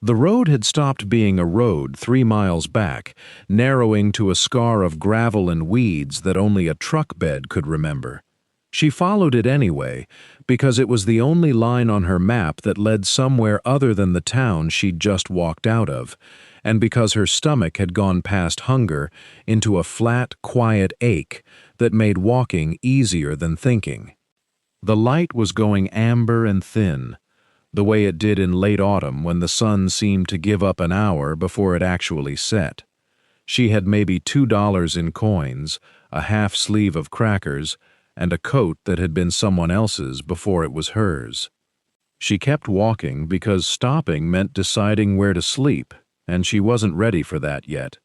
The road had stopped being a road 3 miles back, narrowing to a scar of gravel and weeds that only a truck bed could remember. She followed it anyway, because it was the only line on her map that led somewhere other than the town she'd just walked out of, and because her stomach had gone past hunger into a flat, quiet ache that made walking easier than thinking. The light was going amber and thin, the way it did in late autumn when the sun seemed to give up an hour before it actually set. She had maybe $2 in coins, a half sleeve of crackers, and a coat that had been someone else's before it was hers. She kept walking because stopping meant deciding where to sleep, and she wasn't ready for that yet.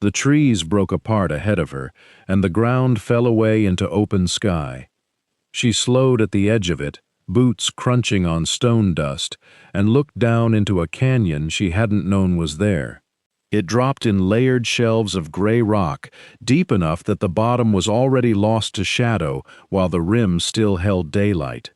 The trees broke apart ahead of her, and the ground fell away into open sky. She slowed at the edge of it, boots crunching on stone dust, and looked down into a canyon she hadn't known was there. It dropped in layered shelves of gray rock, deep enough that the bottom was already lost to shadow while the rim still held daylight.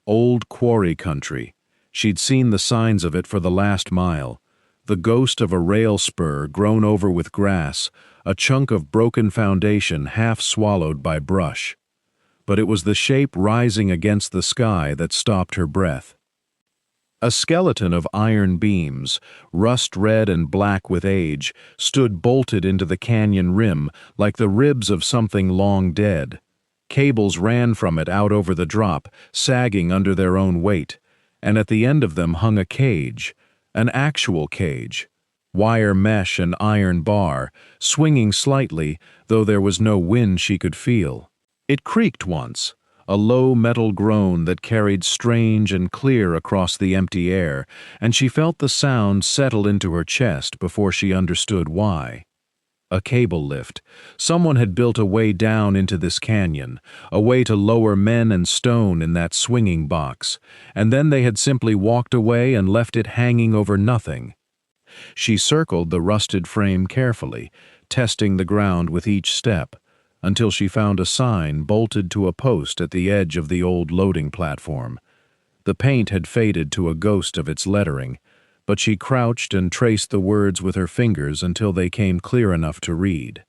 Old Quarry country. She'd seen the signs of it for the last mile. The ghost of a rail spur grown over with grass, a chunk of broken foundation half swallowed by brush. But it was the shape rising against the sky that stopped her breath. A skeleton of iron beams, rust-red and black with age, stood bolted into the canyon rim like the ribs of something long dead. Cables ran from it out over the drop, sagging under their own weight, and at the end of them hung a cage, an actual cage, wire mesh and iron bar, swinging slightly, though there was no wind she could feel. It creaked once, a low metal groan that carried strange and clear across the empty air, and she felt the sound settle into her chest before she understood why. A cable lift. Someone had built a way down into this canyon, a way to lower men and stone in that swinging box, and then they had simply walked away and left it hanging over nothing. She circled the rusted frame carefully, testing the ground with each step, until she found a sign bolted to a post at the edge of the old loading platform. The paint had faded to a ghost of its lettering, but she crouched and traced the words with her fingers until they came clear enough to read.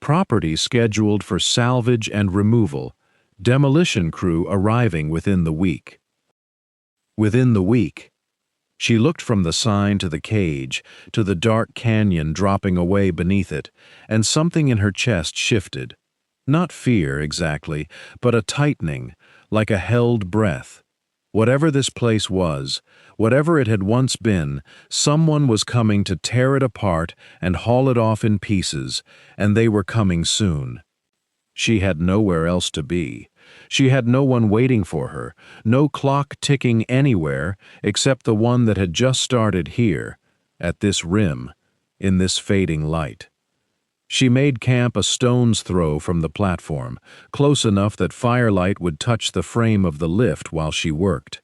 Property scheduled for salvage and removal. Demolition crew arriving within the week. Within the week. She looked from the sign to the cage, to the dark canyon dropping away beneath it, and something in her chest shifted. Not fear, exactly, but a tightening, like a held breath. Whatever this place was, whatever it had once been, someone was coming to tear it apart and haul it off in pieces, and they were coming soon. She had nowhere else to be. She had no one waiting for her, no clock ticking anywhere except the one that had just started here, at this rim, in this fading light. She made camp a stone's throw from the platform, close enough that firelight would touch the frame of the lift while she worked.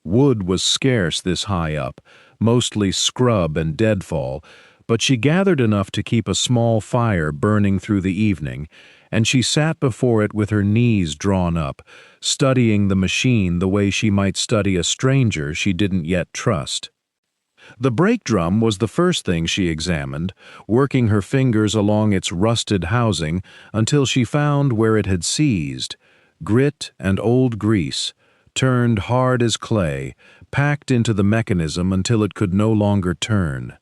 Wood was scarce this high up, mostly scrub and deadfall, but she gathered enough to keep a small fire burning through the evening, and she sat before it with her knees drawn up, studying the machine the way she might study a stranger she didn't yet trust. The brake drum was the first thing she examined, working her fingers along its rusted housing until she found where it had seized, grit and old grease, turned hard as clay, packed into the mechanism until it could no longer turn.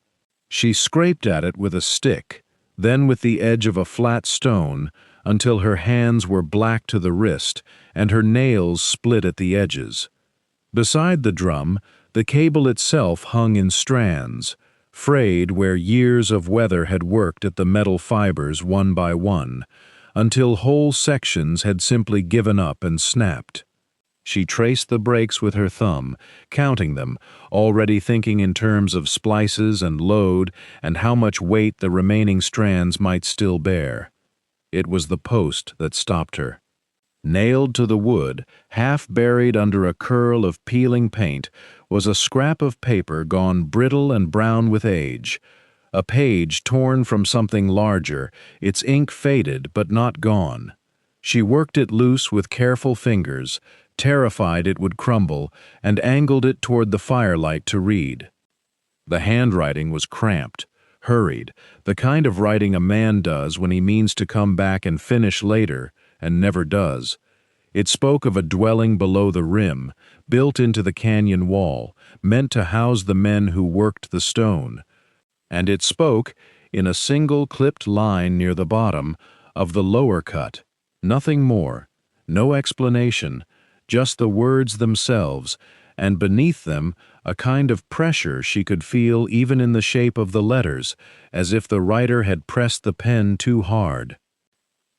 She scraped at it with a stick, then with the edge of a flat stone, until her hands were black to the wrist and her nails split at the edges. Beside the drum, the cable itself hung in strands, frayed where years of weather had worked at the metal fibers one by one, until whole sections had simply given up and snapped. She traced the breaks with her thumb, counting them, already thinking in terms of splices and load and how much weight the remaining strands might still bear. It was the post that stopped her. Nailed to the wood, half buried under a curl of peeling paint, was a scrap of paper gone brittle and brown with age, a page torn from something larger, its ink faded but not gone. She worked it loose with careful fingers, terrified it would crumble, and angled it toward the firelight to read. The handwriting was cramped, hurried, the kind of writing a man does when he means to come back and finish later, and never does. It spoke of a dwelling below the rim, built into the canyon wall, meant to house the men who worked the stone. And it spoke, in a single clipped line near the bottom, of the lower cut. Nothing more, no explanation, just the words themselves, and beneath them a kind of pressure she could feel even in the shape of the letters, as if the writer had pressed the pen too hard.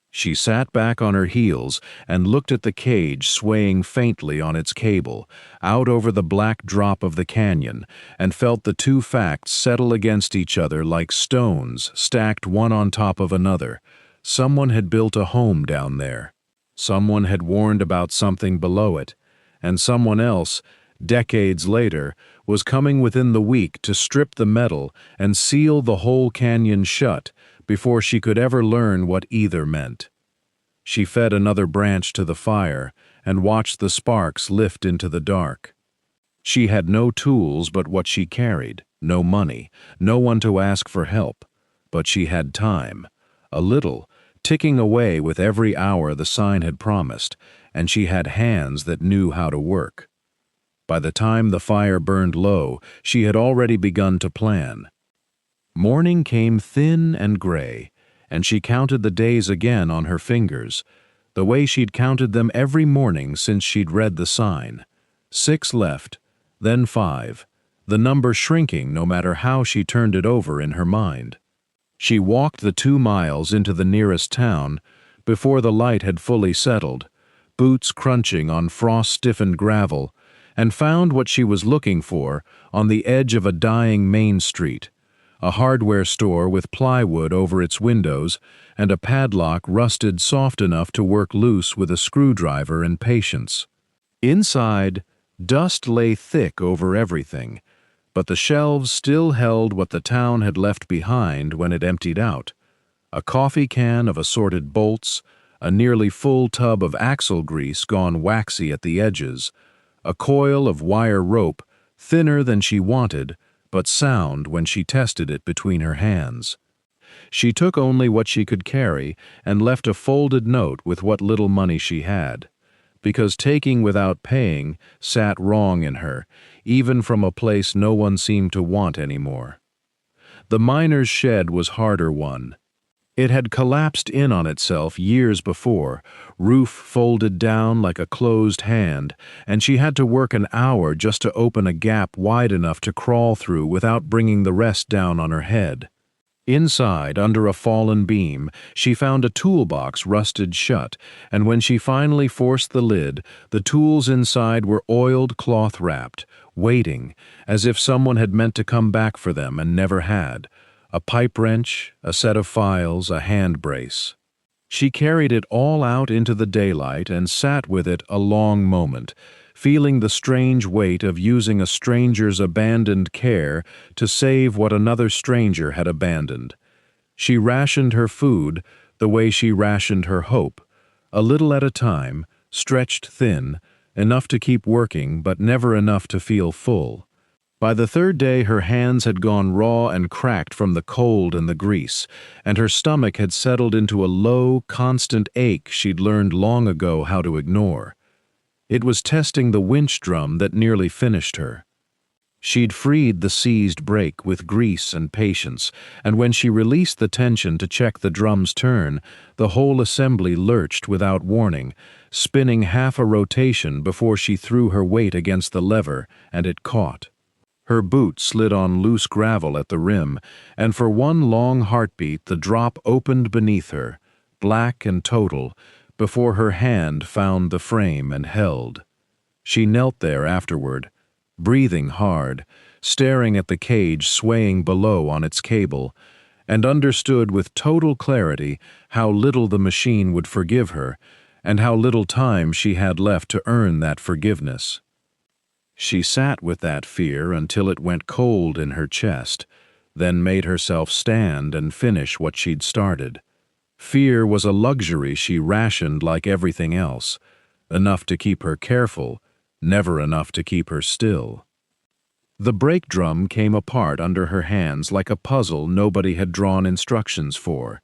She sat back on her heels and looked at the cage swaying faintly on its cable, out over the black drop of the canyon, and felt the two facts settle against each other like stones stacked one on top of another. Someone had built a home down there. Someone had warned about something below it, and someone else, decades later, was coming within the week to strip the metal and seal the whole canyon shut before she could ever learn what either meant. She fed another branch to the fire and watched the sparks lift into the dark. She had no tools but what she carried, no money, no one to ask for help, but she had time, a little, ticking away with every hour the sign had promised, and she had hands that knew how to work. By the time the fire burned low, she had already begun to plan. Morning came thin and gray, and she counted the days again on her fingers, the way she'd counted them every morning since she'd read the sign. 6 left, then 5, the number shrinking no matter how she turned it over in her mind. She walked the 2 miles into the nearest town before the light had fully settled, boots crunching on frost-stiffened gravel, and found what she was looking for on the edge of a dying main street, a hardware store with plywood over its windows and a padlock rusted soft enough to work loose with a screwdriver and patience. Inside, dust lay thick over everything, but the shelves still held what the town had left behind when it emptied out: a coffee can of assorted bolts, a nearly full tub of axle grease gone waxy at the edges, a coil of wire rope, thinner than she wanted, but sound when she tested it between her hands. She took only what she could carry and left a folded note with what little money she had, because taking without paying sat wrong in her, even from a place no one seemed to want anymore. The miner's shed was harder won. It had collapsed in on itself years before, roof folded down like a closed hand, and she had to work an hour just to open a gap wide enough to crawl through without bringing the rest down on her head. Inside, under a fallen beam, she found a toolbox rusted shut, and when she finally forced the lid, the tools inside were oiled cloth-wrapped, waiting, as if someone had meant to come back for them and never had. A pipe wrench, a set of files, a hand brace. She carried it all out into the daylight and sat with it a long moment, feeling the strange weight of using a stranger's abandoned care to save what another stranger had abandoned. She rationed her food the way she rationed her hope, a little at a time, stretched thin, enough to keep working but never enough to feel full. By the 3rd day her hands had gone raw and cracked from the cold and the grease, and her stomach had settled into a low, constant ache she'd learned long ago how to ignore. It was testing the winch drum that nearly finished her. She'd freed the seized brake with grease and patience, and when she released the tension to check the drum's turn, the whole assembly lurched without warning, spinning half a rotation before she threw her weight against the lever, and it caught. Her boot slid on loose gravel at the rim, and for one long heartbeat the drop opened beneath her, black and total, before her hand found the frame and held. She knelt there afterward, breathing hard, staring at the cage swaying below on its cable, and understood with total clarity how little the machine would forgive her, and how little time she had left to earn that forgiveness. She sat with that fear until it went cold in her chest, then made herself stand and finish what she'd started. Fear was a luxury she rationed like everything else, enough to keep her careful, never enough to keep her still. The brake drum came apart under her hands like a puzzle nobody had drawn instructions for.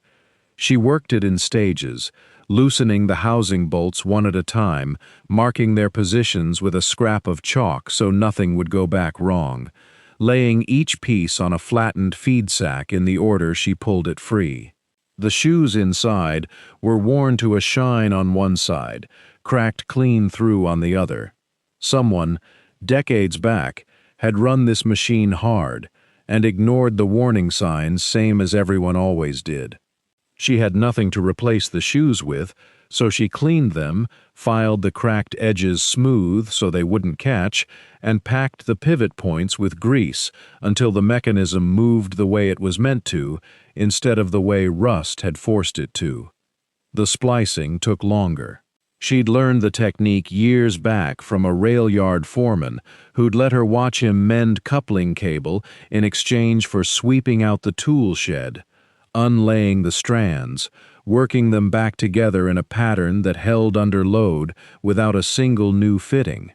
She worked it in stages, loosening the housing bolts one at a time, marking their positions with a scrap of chalk so nothing would go back wrong, laying each piece on a flattened feed sack in the order she pulled it free. The shoes inside were worn to a shine on one side, cracked clean through on the other. Someone, decades back, had run this machine hard and ignored the warning signs same as everyone always did. She had nothing to replace the shoes with, so she cleaned them, filed the cracked edges smooth so they wouldn't catch, and packed the pivot points with grease until the mechanism moved the way it was meant to, instead of the way rust had forced it to. The splicing took longer. She'd learned the technique years back from a rail yard foreman who'd let her watch him mend coupling cable in exchange for sweeping out the tool shed, unlaying the strands, working them back together in a pattern that held under load without a single new fitting.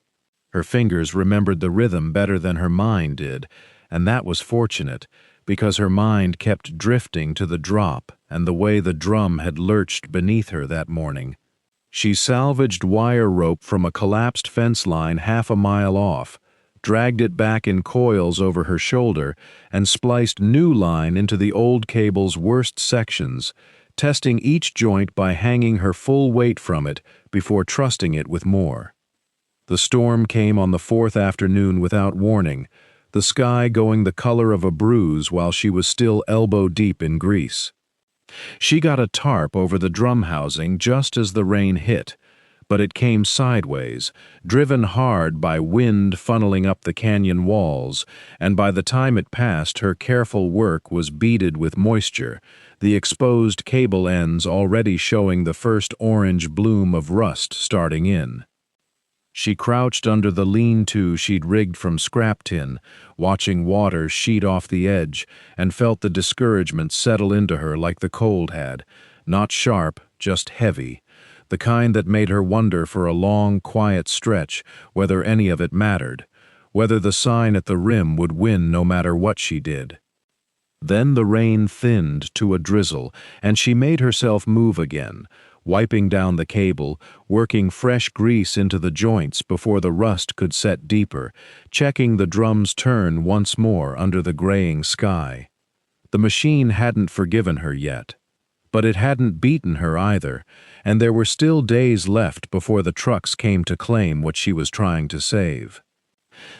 Her fingers remembered the rhythm better than her mind did, and that was fortunate, because her mind kept drifting to the drop and the way the drum had lurched beneath her that morning. She salvaged wire rope from a collapsed fence line half a mile off, dragged it back in coils over her shoulder, and spliced new line into the old cable's worst sections, testing each joint by hanging her full weight from it before trusting it with more. The storm came on the fourth afternoon without warning, the sky going the color of a bruise while she was still elbow-deep in grease. She got a tarp over the drum housing just as the rain hit, but it came sideways, driven hard by wind funneling up the canyon walls, and by the time it passed, her careful work was beaded with moisture, the exposed cable ends already showing the first orange bloom of rust starting in. She crouched under the lean-to she'd rigged from scrap tin, watching water sheet off the edge, and felt the discouragement settle into her like the cold had, not sharp, just heavy, the kind that made her wonder for a long, quiet stretch whether any of it mattered, whether the sign at the rim would win no matter what she did. Then the rain thinned to a drizzle, and she made herself move again, wiping down the cable, working fresh grease into the joints before the rust could set deeper, checking the drum's turn once more under the graying sky. The machine hadn't forgiven her yet, but it hadn't beaten her either, and there were still days left before the trucks came to claim what she was trying to save.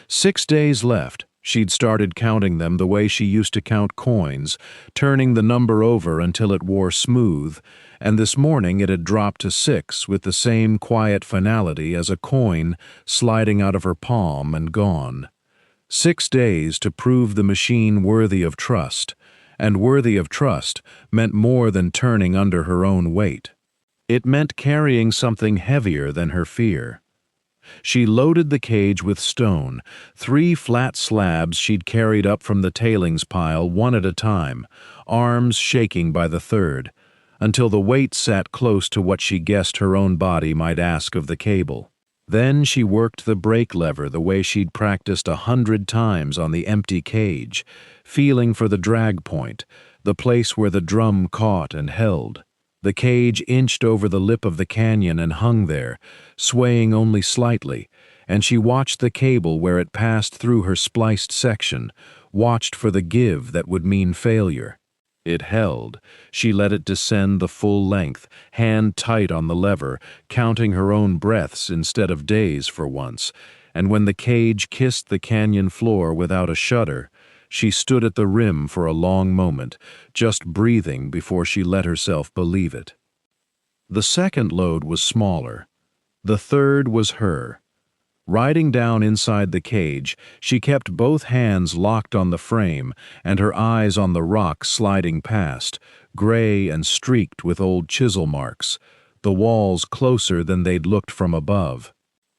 6 days left. She'd started counting them the way she used to count coins, turning the number over until it wore smooth, and this morning it had dropped to 6 with the same quiet finality as a coin sliding out of her palm and gone. 6 days to prove the machine worthy of trust, and worthy of trust meant more than turning under her own weight. It meant carrying something heavier than her fear. She loaded the cage with stone, 3 flat slabs she'd carried up from the tailings pile one at a time, arms shaking by the third, until the weight sat close to what she guessed her own body might ask of the cable. Then she worked the brake lever the way she'd practiced 100 times on the empty cage, feeling for the drag point, the place where the drum caught and held. The cage inched over the lip of the canyon and hung there, swaying only slightly, and she watched the cable where it passed through her spliced section, watched for the give that would mean failure. It held. She let it descend the full length, hand tight on the lever, counting her own breaths instead of days for once, and when the cage kissed the canyon floor without a shudder, she stood at the rim for a long moment, just breathing before she let herself believe it. The second load was smaller. The third was her. Riding down inside the cage, she kept both hands locked on the frame and her eyes on the rock sliding past, gray and streaked with old chisel marks, the walls closer than they'd looked from above.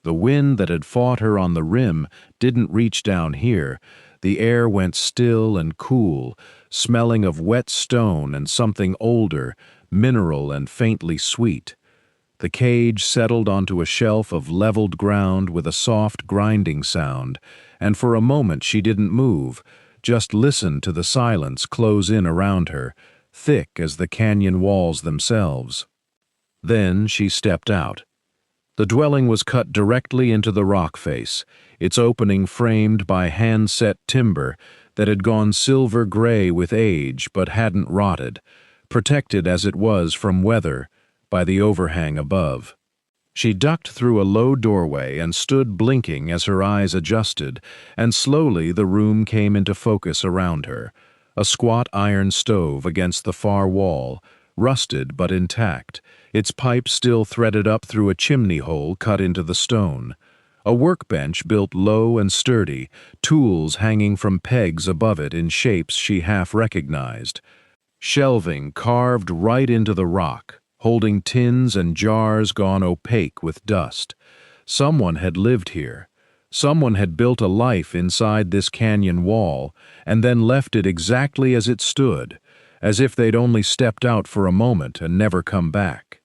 The wind that had fought her on the rim didn't reach down here. The air went still and cool, smelling of wet stone and something older, mineral and faintly sweet. The cage settled onto a shelf of leveled ground with a soft grinding sound, and for a moment she didn't move, just listened to the silence close in around her, thick as the canyon walls themselves. Then she stepped out. The dwelling was cut directly into the rock face, its opening framed by hand-set timber that had gone silver gray with age but hadn't rotted, protected as it was from weather by the overhang above. She ducked through a low doorway and stood blinking as her eyes adjusted, and slowly the room came into focus around her. A squat iron stove against the far wall, rusted but intact, its pipe still threaded up through a chimney hole cut into the stone. A workbench built low and sturdy, tools hanging from pegs above it in shapes she half recognized. Shelving carved right into the rock, holding tins and jars gone opaque with dust. Someone had lived here. Someone had built a life inside this canyon wall and then left it exactly as it stood, as if they'd only stepped out for a moment and never come back.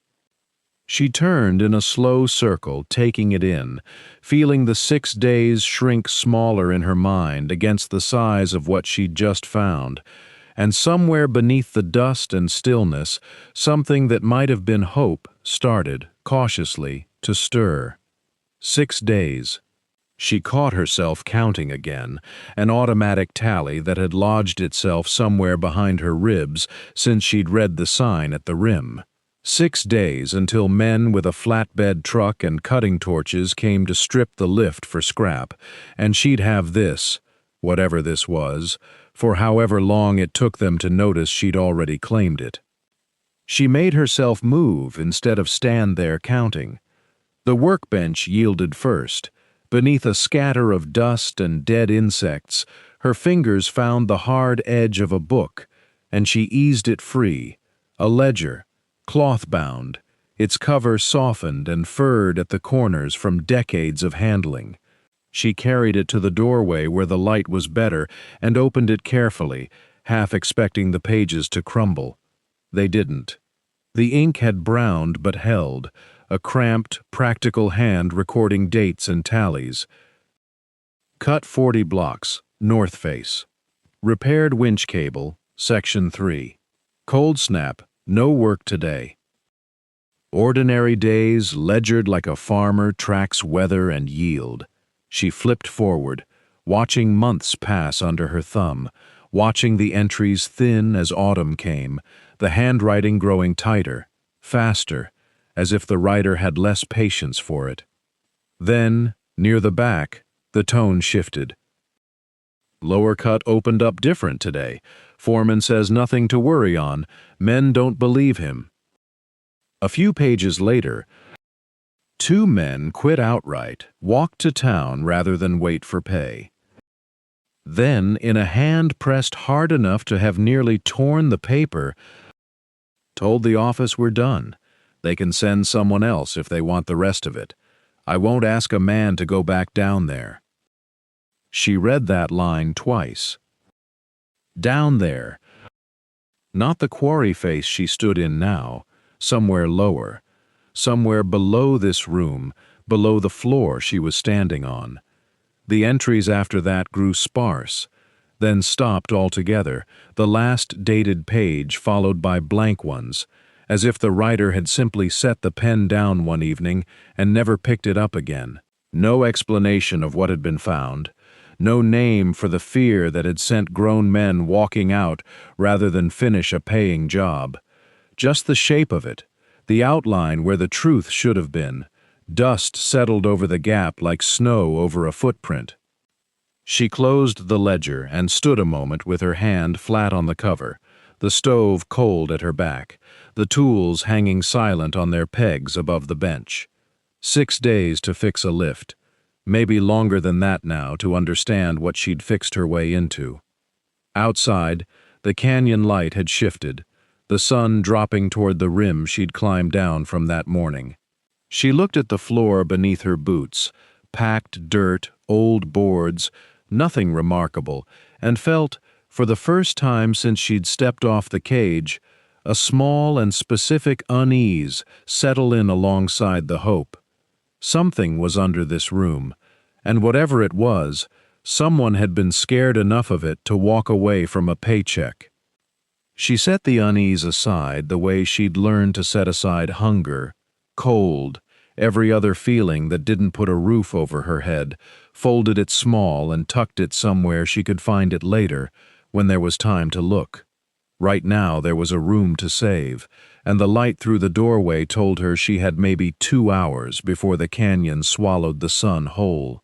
She turned in a slow circle, taking it in, feeling the 6 days shrink smaller in her mind against the size of what she'd just found, and somewhere beneath the dust and stillness, something that might have been hope started, cautiously, to stir. 6 days. She caught herself counting again, an automatic tally that had lodged itself somewhere behind her ribs since she'd read the sign at the rim. 6 days until men with a flatbed truck and cutting torches came to strip the lift for scrap, and she'd have this, whatever this was, for however long it took them to notice she'd already claimed it. She made herself move instead of stand there counting. The workbench yielded first. Beneath a scatter of dust and dead insects, her fingers found the hard edge of a book, and she eased it free. A ledger, cloth-bound, its cover softened and furred at the corners from decades of handling. She carried it to the doorway where the light was better and opened it carefully, half expecting the pages to crumble. They didn't. The ink had browned but held, a cramped, practical hand recording dates and tallies. Cut 40 blocks, north face. Repaired winch cable, section 3. Cold snap, no work today. Ordinary days ledgered like a farmer tracks weather and yield. She flipped forward, watching months pass under her thumb, watching the entries thin as autumn came, the handwriting growing tighter, faster, as if the writer had less patience for it. Then, near the back, the tone shifted. Lower cut opened up different today. Foreman says nothing to worry on. Men don't believe him. A few pages later, 2 men quit outright, walked to town rather than wait for pay. Then, in a hand pressed hard enough to have nearly torn the paper, told the office we're done. They can send someone else if they want the rest of it. I won't ask a man to go back down there. She read that line twice. Down there. Not the quarry face she stood in now, somewhere lower. Somewhere below this room, below the floor she was standing on. The entries after that grew sparse, then stopped altogether, the last dated page followed by blank ones, as if the writer had simply set the pen down one evening and never picked it up again. No explanation of what had been found, no name for the fear that had sent grown men walking out rather than finish a paying job. Just the shape of it, the outline where the truth should have been. Dust settled over the gap like snow over a footprint. She closed the ledger and stood a moment with her hand flat on the cover, the stove cold at her back, the tools hanging silent on their pegs above the bench. 6 days to fix a lift, maybe longer than that now to understand what she'd fixed her way into. Outside, the canyon light had shifted, the sun dropping toward the rim she'd climbed down from that morning. She looked at the floor beneath her boots, packed dirt, old boards, nothing remarkable, and felt, for the first time since she'd stepped off the cage, A small and specific unease settled in alongside the hope. Something was under this room, and whatever it was, someone had been scared enough of it to walk away from a paycheck. She set the unease aside the way she'd learned to set aside hunger, cold, every other feeling that didn't put a roof over her head, folded it small and tucked it somewhere she could find it later, when there was time to look. Right now there was a room to save, and the light through the doorway told her she had maybe 2 hours before the canyon swallowed the sun whole.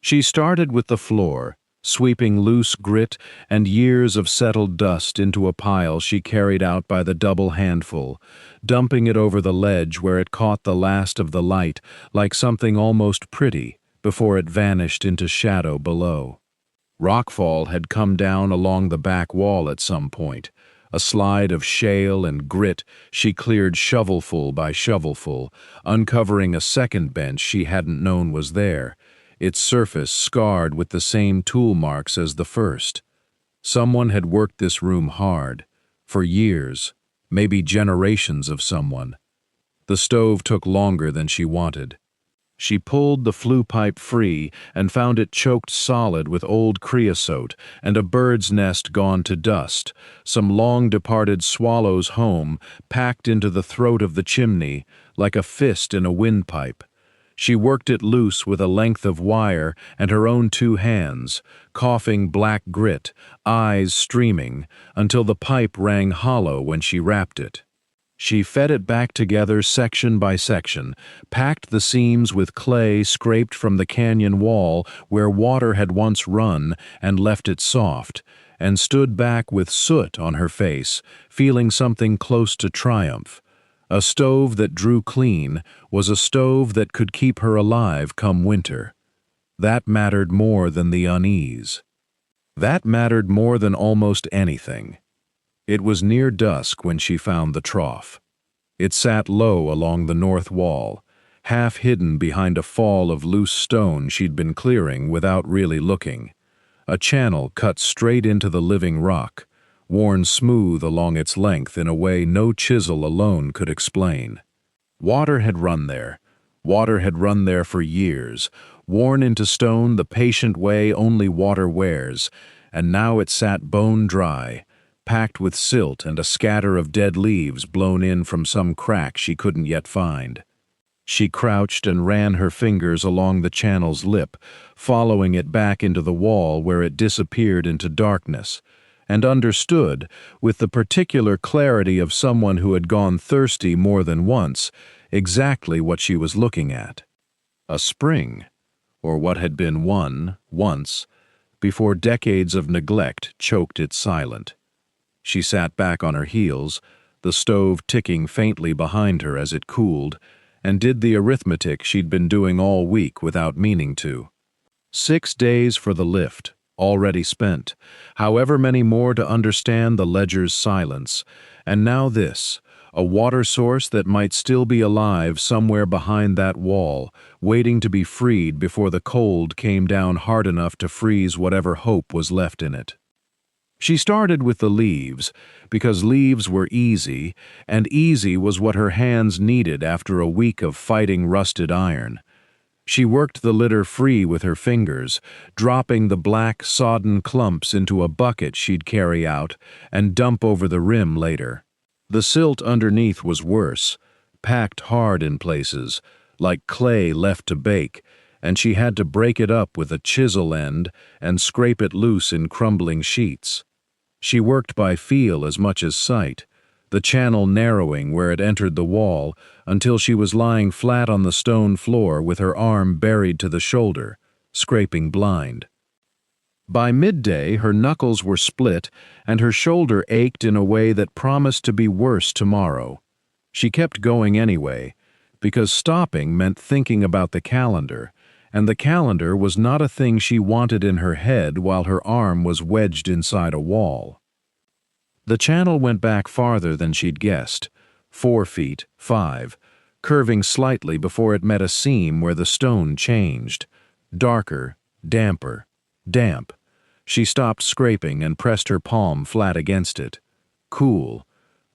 She started with the floor, sweeping loose grit and years of settled dust into a pile she carried out by the double handful, dumping it over the ledge where it caught the last of the light like something almost pretty before it vanished into shadow below. Rockfall had come down along the back wall at some point. A slide of shale and grit she cleared shovelful by shovelful, uncovering a second bench she hadn't known was there, its surface scarred with the same tool marks as the first. Someone had worked this room hard, for years, maybe generations of someone. The stove took longer than she wanted. She pulled the flue pipe free and found it choked solid with old creosote and a bird's nest gone to dust, some long-departed swallow's home packed into the throat of the chimney like a fist in a windpipe. She worked it loose with a length of wire and her own 2 hands, coughing black grit, eyes streaming, until the pipe rang hollow when she wrapped it. She fed it back together section by section, packed the seams with clay scraped from the canyon wall where water had once run and left it soft, and stood back with soot on her face, feeling something close to triumph. A stove that drew clean was a stove that could keep her alive come winter. That mattered more than the unease. That mattered more than almost anything. It was near dusk when she found the trough. It sat low along the north wall, half hidden behind a fall of loose stone she'd been clearing without really looking. A channel cut straight into the living rock, worn smooth along its length in a way no chisel alone could explain. Water had run there for years, worn into stone the patient way only water wears, and now it sat bone dry, packed with silt and a scatter of dead leaves blown in from some crack she couldn't yet find. She crouched and ran her fingers along the channel's lip, following it back into the wall where it disappeared into darkness, and understood, with the particular clarity of someone who had gone thirsty more than once, exactly what she was looking at. A spring, or what had been one, once, before decades of neglect choked it silent. She sat back on her heels, the stove ticking faintly behind her as it cooled, and did the arithmetic she'd been doing all week without meaning to. 6 days for the lift, already spent, however many more to understand the ledger's silence, and now this, a water source that might still be alive somewhere behind that wall, waiting to be freed before the cold came down hard enough to freeze whatever hope was left in it. She started with the leaves, because leaves were easy, and easy was what her hands needed after a week of fighting rusted iron. She worked the litter free with her fingers, dropping the black, sodden clumps into a bucket she'd carry out and dump over the rim later. The silt underneath was worse, packed hard in places, like clay left to bake, and she had to break it up with a chisel end and scrape it loose in crumbling sheets. She worked by feel as much as sight, the channel narrowing where it entered the wall until she was lying flat on the stone floor with her arm buried to the shoulder, scraping blind. By midday, her knuckles were split and her shoulder ached in a way that promised to be worse tomorrow. She kept going anyway, because stopping meant thinking about the calendar, and the calendar was not a thing she wanted in her head while her arm was wedged inside a wall. The channel went back farther than she'd guessed, 4 feet, 5, curving slightly before it met a seam where the stone changed. Darker, damper, damp. She stopped scraping and pressed her palm flat against it. Cool.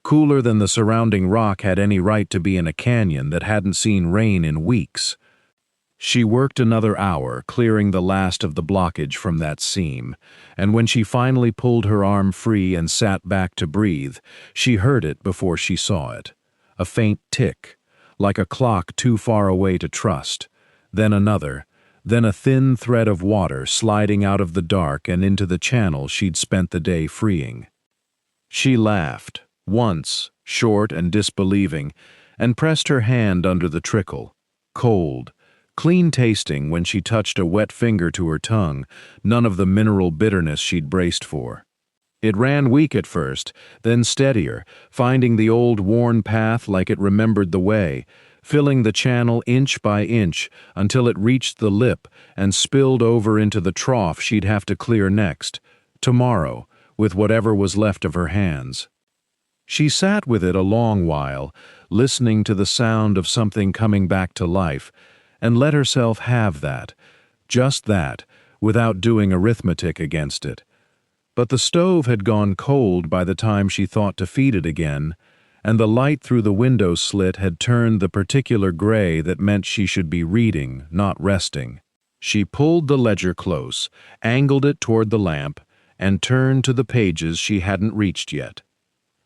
cooler than the surrounding rock had any right to be in a canyon that hadn't seen rain in weeks. She worked another hour, clearing the last of the blockage from that seam, and when she finally pulled her arm free and sat back to breathe, she heard it before she saw it. A faint tick, like a clock too far away to trust. Then another, then a thin thread of water sliding out of the dark and into the channel she'd spent the day freeing. She laughed, once, short and disbelieving, and pressed her hand under the trickle. Cold, clean tasting when she touched a wet finger to her tongue, none of the mineral bitterness she'd braced for. It ran weak at first, then steadier, finding the old worn path like it remembered the way, filling the channel inch by inch until it reached the lip and spilled over into the trough she'd have to clear next, tomorrow, with whatever was left of her hands. She sat with it a long while, listening to the sound of something coming back to life, and let herself have that, just that, without doing arithmetic against it. But the stove had gone cold by the time she thought to feed it again, and the light through the window slit had turned the particular gray that meant she should be reading, not resting. She pulled the ledger close, angled it toward the lamp, and turned to the pages she hadn't reached yet.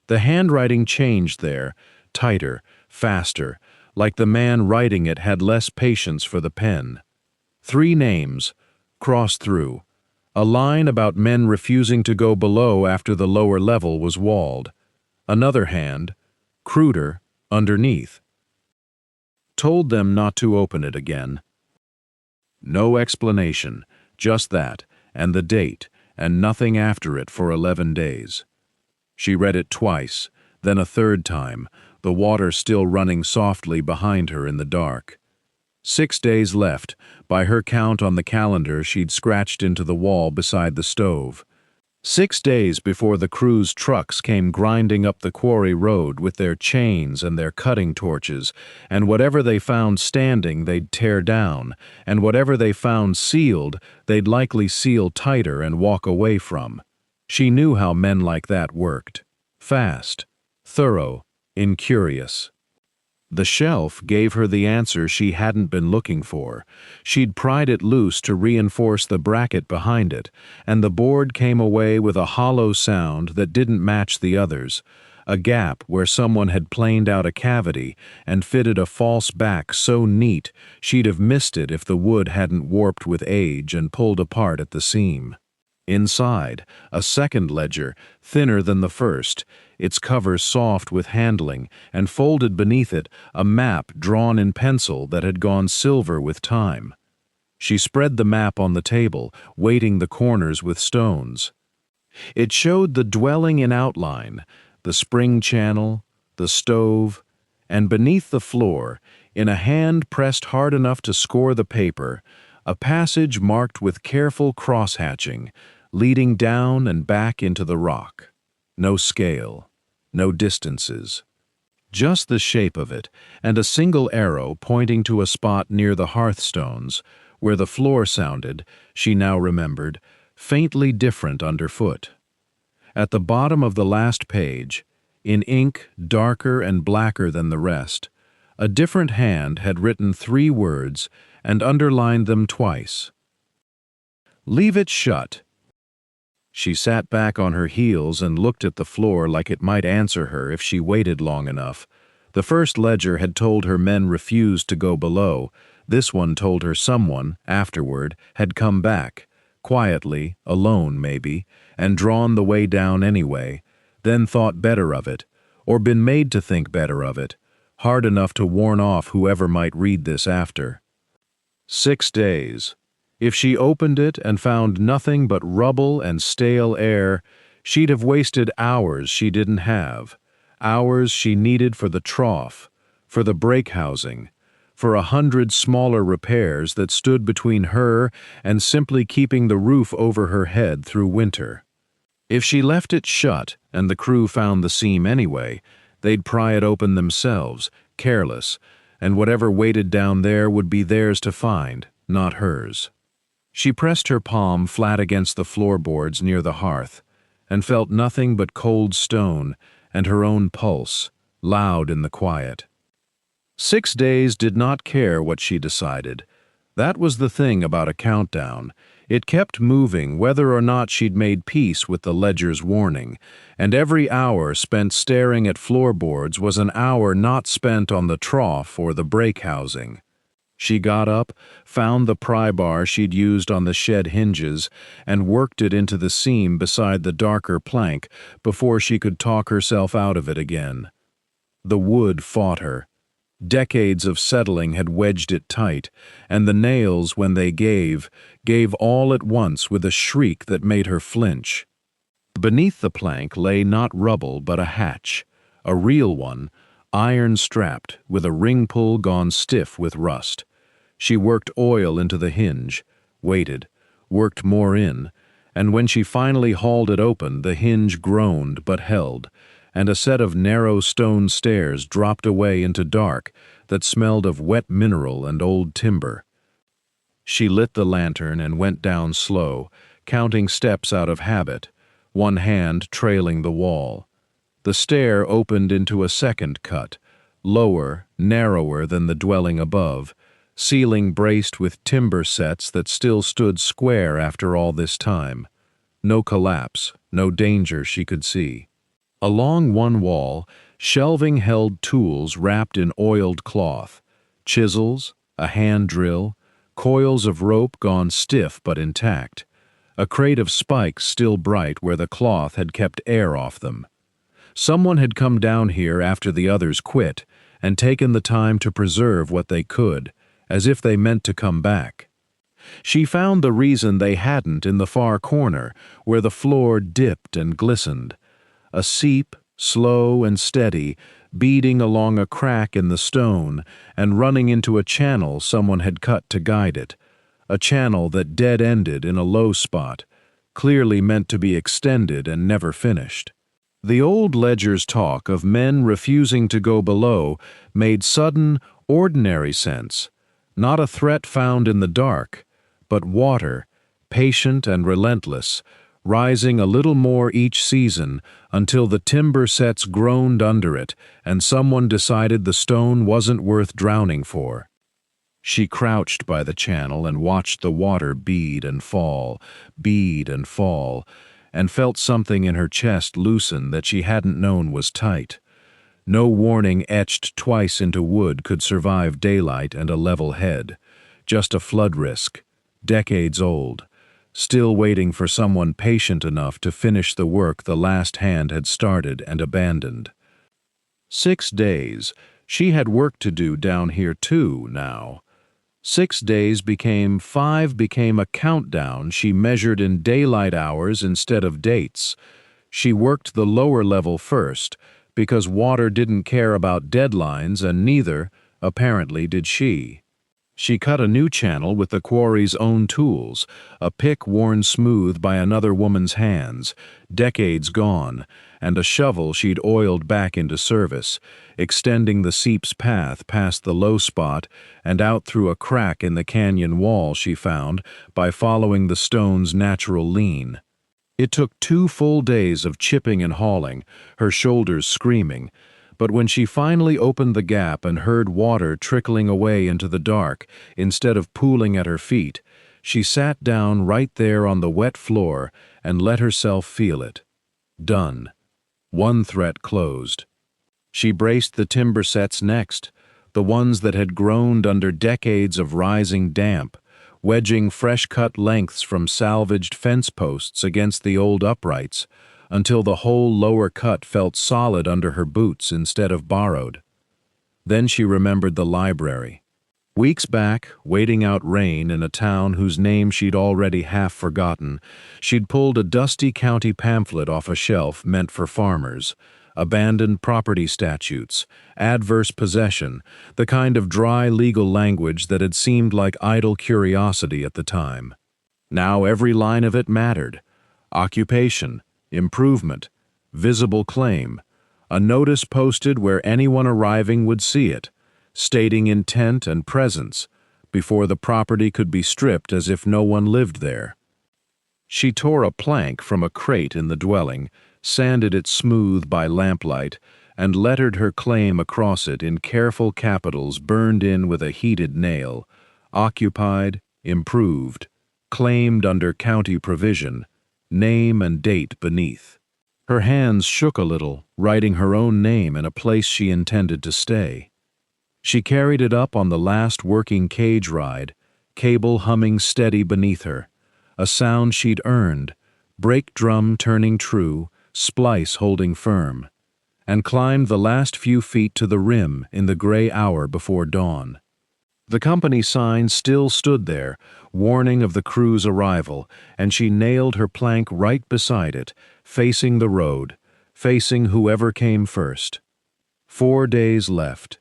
The handwriting changed there, tighter, faster, like the man writing it had less patience for the pen. 3 names, crossed through. A line about men refusing to go below after the lower level was walled. Another hand, cruder, underneath. Told them not to open it again. No explanation, just that, and the date, and nothing after it for 11 days. She read it twice, then a third time, the water still running softly behind her in the dark. 6 days left, by her count on the calendar she'd scratched into the wall beside the stove. 6 days before the crew's trucks came grinding up the Quarry road with their chains and their cutting torches, and whatever they found standing they'd tear down, and whatever they found sealed they'd likely seal tighter and walk away from. She knew how men like that worked. Fast, thorough, incurious. The shelf gave her the answer she hadn't been looking for. She'd pried it loose to reinforce the bracket behind it, and the board came away with a hollow sound that didn't match the others, a gap where someone had planed out a cavity and fitted a false back so neat she'd have missed it if the wood hadn't warped with age and pulled apart at the seam. Inside, a second ledger, thinner than the first, its cover soft with handling, and folded beneath it a map drawn in pencil that had gone silver with time. She spread the map on the table, weighting the corners with stones. It showed the dwelling in outline, the spring channel, the stove, and beneath the floor, in a hand pressed hard enough to score the paper, a passage marked with careful cross-hatching, leading down and back into the rock. No scale, no distances. Just the shape of it, and a single arrow pointing to a spot near the hearthstones, where the floor sounded, she now remembered, faintly different underfoot. At the bottom of the last page, in ink darker and blacker than the rest, a different hand had written 3 words and underlined them twice. "Leave it shut." She sat back on her heels and looked at the floor like it might answer her if she waited long enough. The first ledger had told her men refused to go below. This one told her someone, afterward, had come back, quietly, alone maybe, and drawn the way down anyway, then thought better of it, or been made to think better of it, hard enough to warn off whoever might read this after. 6 days. If she opened it and found nothing but rubble and stale air, she'd have wasted hours she didn't have, hours she needed for the trough, for the brake housing, for 100 smaller repairs that stood between her and simply keeping the roof over her head through winter. If she left it shut and the crew found the seam anyway, they'd pry it open themselves, careless, and whatever waited down there would be theirs to find, not hers. She pressed her palm flat against the floorboards near the hearth, and felt nothing but cold stone and her own pulse, loud in the quiet. 6 days did not care what she decided. That was the thing about a countdown. It kept moving whether or not she'd made peace with the ledger's warning, and every hour spent staring at floorboards was an hour not spent on the trough or the brake housing. She got up, found the pry bar she'd used on the shed hinges, and worked it into the seam beside the darker plank before she could talk herself out of it again. The wood fought her. Decades of settling had wedged it tight, and the nails, when they gave all at once with a shriek that made her flinch. Beneath the plank lay not rubble but a hatch, a real one, iron-strapped, with a ring-pull gone stiff with rust. She worked oil into the hinge, waited, worked more in, and when she finally hauled it open, the hinge groaned but held, and a set of narrow stone stairs dropped away into dark that smelled of wet mineral and old timber. She lit the lantern and went down slow, counting steps out of habit, one hand trailing the wall. The stair opened into a second cut, lower, narrower than the dwelling above, ceiling braced with timber sets that still stood square after all this time. No collapse, no danger she could see. Along one wall, shelving held tools wrapped in oiled cloth, chisels, a hand drill, coils of rope gone stiff but intact, a crate of spikes still bright where the cloth had kept air off them. Someone had come down here after the others quit and taken the time to preserve what they could, as if they meant to come back. She found the reason they hadn't in the far corner, where the floor dipped and glistened. A seep, slow and steady, beading along a crack in the stone and running into a channel someone had cut to guide it, a channel that dead-ended in a low spot, clearly meant to be extended and never finished. The old ledger's talk of men refusing to go below made sudden, ordinary sense, not a threat found in the dark, but water, patient and relentless, rising a little more each season until the timber sets groaned under it and someone decided the stone wasn't worth drowning for. She crouched by the channel and watched the water bead and fall, and felt something in her chest loosen that she hadn't known was tight. No warning etched twice into wood could survive daylight and a level head. Just a flood risk, decades old, still waiting for someone patient enough to finish the work the last hand had started and abandoned. 6 days. She had work to do down here too, now. 6 days became 5 became a countdown she measured in daylight hours instead of dates. She worked the lower level first, because water didn't care about deadlines and neither, apparently, did she. She cut a new channel with the quarry's own tools, a pick worn smooth by another woman's hands, decades gone, and a shovel she'd oiled back into service, extending the seep's path past the low spot and out through a crack in the canyon wall she found by following the stone's natural lean. It took 2 full days of chipping and hauling, her shoulders screaming, but when she finally opened the gap and heard water trickling away into the dark instead of pooling at her feet, she sat down right there on the wet floor and let herself feel it. Done. One threat closed. She braced the timber sets next, the ones that had groaned under decades of rising damp, wedging fresh-cut lengths from salvaged fence posts against the old uprights, until the whole lower cut felt solid under her boots instead of borrowed. Then she remembered the library. Weeks back, waiting out rain in a town whose name she'd already half forgotten, she'd pulled a dusty county pamphlet off a shelf meant for farmers, abandoned property statutes, adverse possession, the kind of dry legal language that had seemed like idle curiosity at the time. Now every line of it mattered. Occupation, improvement, visible claim, a notice posted where anyone arriving would see it, stating intent and presence, before the property could be stripped as if no one lived there. She tore a plank from a crate in the dwelling, sanded it smooth by lamplight, and lettered her claim across it in careful capitals burned in with a heated nail: occupied, improved, claimed under county provision, name and date beneath. Her hands shook a little, writing her own name in a place she intended to stay. She carried it up on the last working cage ride, cable humming steady beneath her, a sound she'd earned, brake drum turning true, splice holding firm, and climbed the last few feet to the rim in the gray hour before dawn. The company sign still stood there, warning of the crew's arrival, and she nailed her plank right beside it, facing the road, facing whoever came first. 4 days left,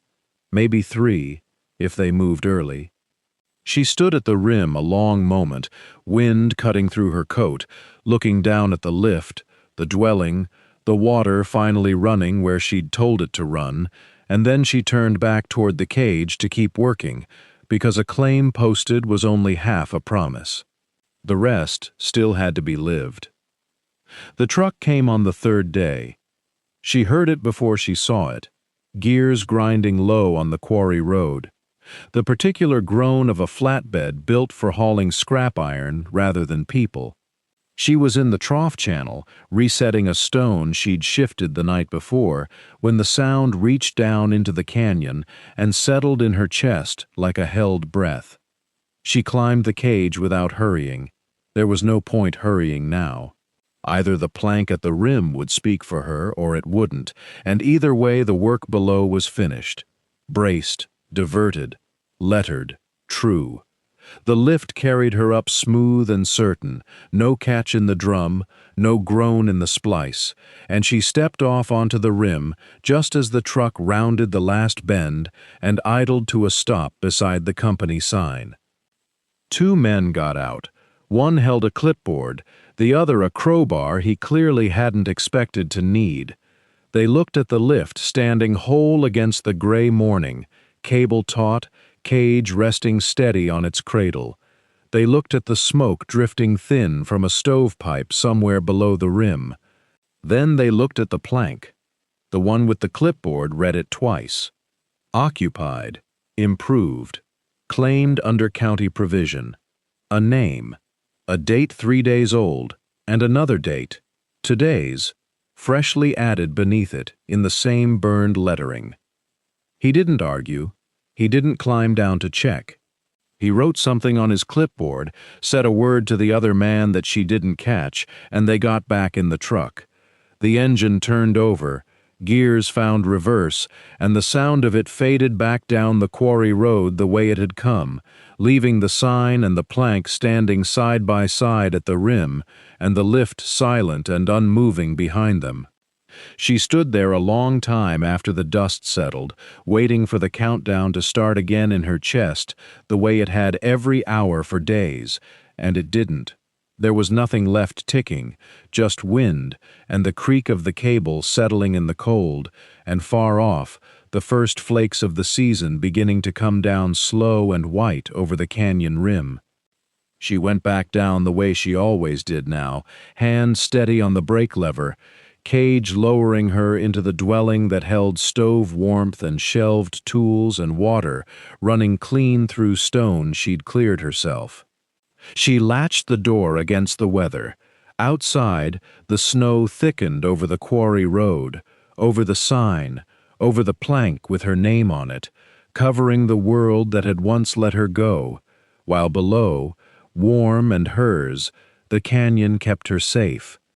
maybe 3, if they moved early. She stood at the rim a long moment, wind cutting through her coat, looking down at the lift, the dwelling, the water finally running where she'd told it to run, and then she turned back toward the cage to keep working, because a claim posted was only half a promise. The rest still had to be lived. The truck came on the 3rd day. She heard it before she saw it, gears grinding low on the Quarry road, the particular groan of a flatbed built for hauling scrap iron rather than people. She was in the trough channel, resetting a stone she'd shifted the night before, when the sound reached down into the canyon and settled in her chest like a held breath. She climbed the cage without hurrying. There was no point hurrying now. Either the plank at the rim would speak for her or it wouldn't, and either way the work below was finished. Braced, diverted, lettered, true. The lift carried her up smooth and certain, no catch in the drum, no groan in the splice, and she stepped off onto the rim just as the truck rounded the last bend and idled to a stop beside the company sign. 2 men got out. One held a clipboard, the other a crowbar he clearly hadn't expected to need. They looked at the lift standing whole against the gray morning, cable taut, cage resting steady on its cradle. They looked at the smoke drifting thin from a stovepipe somewhere below the rim. Then they looked at the plank. The one with the clipboard read it twice. Occupied, improved, claimed under county provision. A name, a date 3 days old, and another date, today's, freshly added beneath it in the same burned lettering. He didn't argue. He didn't climb down to check. He wrote something on his clipboard, said a word to the other man that she didn't catch, and they got back in the truck. The engine turned over, gears found reverse, and the sound of it faded back down the Quarry road the way it had come, leaving the sign and the plank standing side by side at the rim, and the lift silent and unmoving behind them. She stood there a long time after the dust settled, waiting for the countdown to start again in her chest, the way it had every hour for days, and it didn't. There was nothing left ticking, just wind and the creak of the cable settling in the cold, and far off, the first flakes of the season beginning to come down slow and white over the canyon rim. She went back down the way she always did now, hand steady on the brake lever, cage lowering her into the dwelling that held stove warmth and shelved tools and water running clean through stone she'd cleared herself. She latched the door against the weather. Outside, the snow thickened over the Quarry road, over the sign, over the plank with her name on it, covering the world that had once let her go, while below, warm and hers, the canyon kept her safe.